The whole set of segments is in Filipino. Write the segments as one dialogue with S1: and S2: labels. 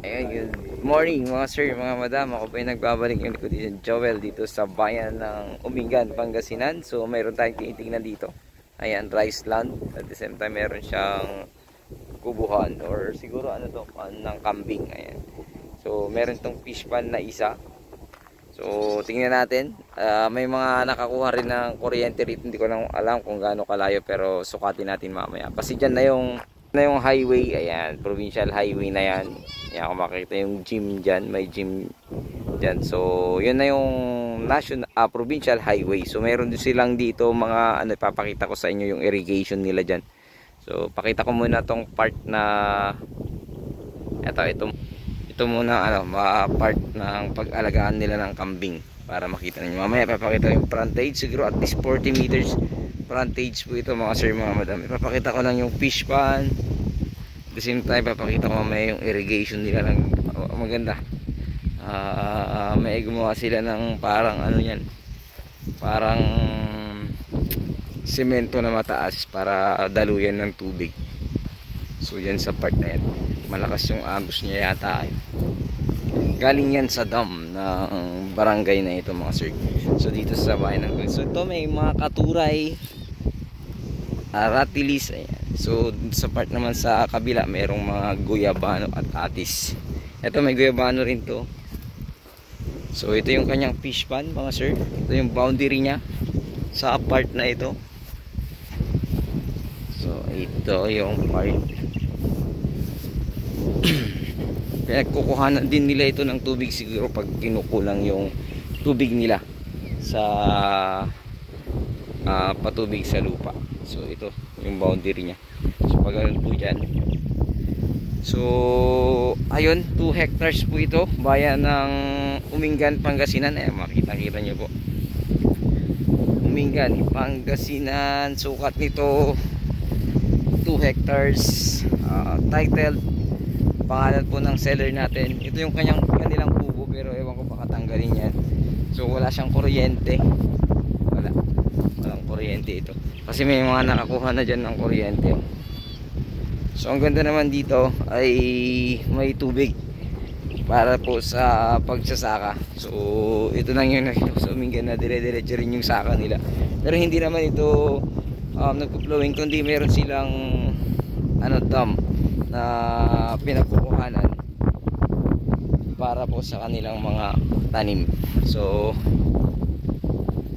S1: Ayan, good morning mga sir, mga madam. Ako po yung nagbabalik yung likod dito, Joel, dito sa bayan ng Umingan, Pangasinan. So mayroon tayong tinitingnan dito. Ayan, rice land. At the same time meron siyang kubuhan or siguro ano to, ng kambing. Ayan. So meron tong fish pan na isa. So tingnan natin. May mga nakakuha rin ng kuryente rito. Hindi ko lang alam kung gaano kalayo, pero sukatin natin mamaya. Kasi dyan na yung highway. Ayan, provincial highway na yan. Ayan, kung makikita yung gym dyan, may gym dyan. So yun na yung provincial highway. So meron din silang dito mga ano, ipapakita ko sa inyo yung irrigation nila dyan. So pakita ko muna tong part na ito muna ano, part ng pag-alagaan nila ng kambing para makita niyo. Mamaya ipapakita yung frontage, siguro at least 40 meters frontage po ito mga sir, mga madam. Ipapakita ko lang yung fish pan. At the same time ipapakita ko mamaya yung irrigation nila ng maganda. May gumawa sila ng parang ano yan, parang semento na mataas para daluyan ng tubig. So yan sa part na yan, malakas yung agos niya yata. Galing yan sa dam ng barangay na ito mga sir. So dito sa bayan ng Quezon. So ito may mga katuray, ratilis. Ayan. So sa part naman sa kabila mayroong mga guyabano at atis. Ito may guyabano rin to. So ito yung kanyang fish pan mga sir. Ito yung boundary niya sa part na ito. So ito yung part. Pinagkukuhanan din nila ito ng tubig siguro pag kinukulang yung tubig nila sa patubig sa lupa. So ito yung boundary niya. So pag ganun po dyan. So ayun, 2 hectares po ito, bayan ng Umingan, Pangasinan. Ayan, makita-kita nyo po, Umingan, Pangasinan. Sukat nito 2 hectares. Titled, pangalan po ng seller natin. Ito yung kanilang kubo, pero ewan ko baka tanggalin yan. So wala siyang kuryente. Walang kuryente ito. Kasi may mga nakakuha na dyan ng kuryente. So ang ganda naman dito ay may tubig para po sa pagsasaka. So ito lang yung nakita ko sa Umingan na dire-diretso rin yung saka nila. Pero hindi naman ito nagpo-flowing, kundi meron silang dam na pinagkukuhanan para po sa kanilang mga tanim. So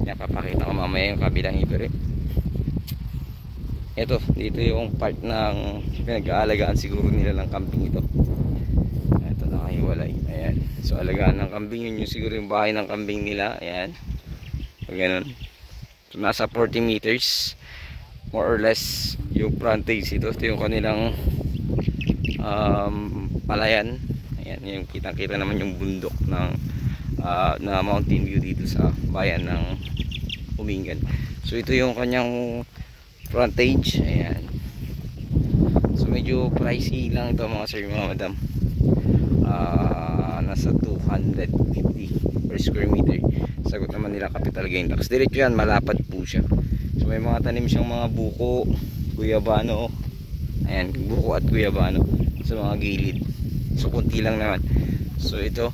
S1: yan, papakita ko mamaya yung kabilang iberi. Ito, dito yung part ng pinag-aalagaan siguro nila ng kambing ito. Ito, nakahiwalay. Ayan. So alagaan ng kambing, yun yung siguro yung bahay ng kambing nila. Ayan. So ganun. So nasa 40 meters more or less yung frontage ito. Ito yung kanilang palayan. Ayan, yung kitang-kita naman yung bundok ng na mountain view dito sa bayan ng Umingan. So ito yung kanyang frontage. Ayan. So medyo pricey lang ito mga sir, mga madam. Nasa 250 per square meter. Sagot naman nila capital gain tax. Diretso yan, malapad po siya. So may mga tanim siyang mga buko, guyabano. Ayan, buko at guyabano sa mga gilid. So kunti lang naman. So ito,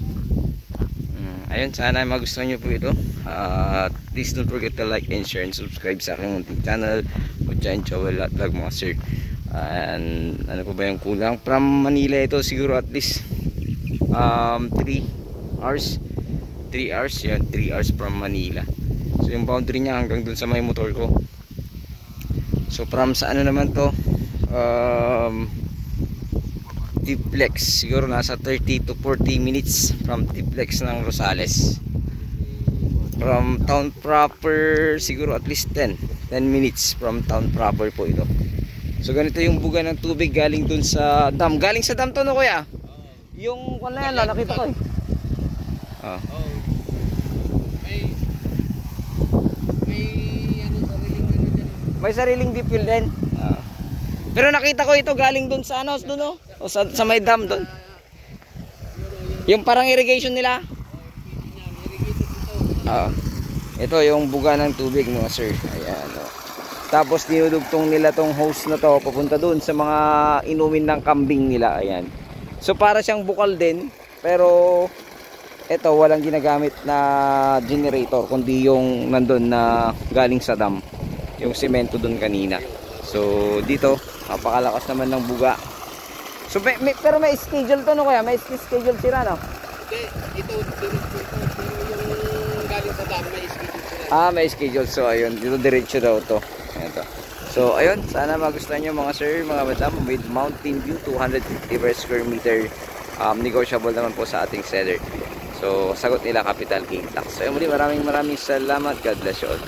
S1: ayun, sana magustuhan nyo po ito. Please don't forget to like and share and subscribe sa aking munting channel, Giant Joel at Vlog mga sir. And ano po ba yung kulang? From Manila ito siguro at least 3 hours. 3 hours yan, 3 hours from Manila. So yung boundary niya hanggang dun sa may motor ko. So from sa ano naman to, Tiplex, siguro nasa 30 to 40 minutes from Tiplex ng Rosales. From town proper siguro at least 10 minutes from town proper po ito. So ganito yung buga ng tubig galing dun sa dam. Galing sa dam to, no kuya? Yung kung na yan, nakita ko eh. May sariling deep fill din. Pero nakita ko ito galing dun sa ano, dun, no? O sa may dam dun. Yung parang irrigation nila. Ito yung buga ng tubig mga sir. Ayan, tapos dinudugtong nila tong hose na to papunta dun sa mga inumin ng kambing nila. Ayan. So para siyang bukal din, pero ito walang ginagamit na generator kundi yung nandun na galing sa dam, yung semento dun kanina. So dito napakalakas naman ng buga. So pero may schedule to, no kuya? May schedule sila, no?
S2: Ito diretso ito, pero yung galing sa dam may schedule sila.
S1: Ah, may schedule. So ayun, dito diretso daw to. Ayan to. So ayun, sana magustuhan nyo mga sir, mga madam, with mountain view, 250 per square meter. Negotiable naman po sa ating seller. So sagot nila capital gain tax. So muli, maraming salamat. God bless you all.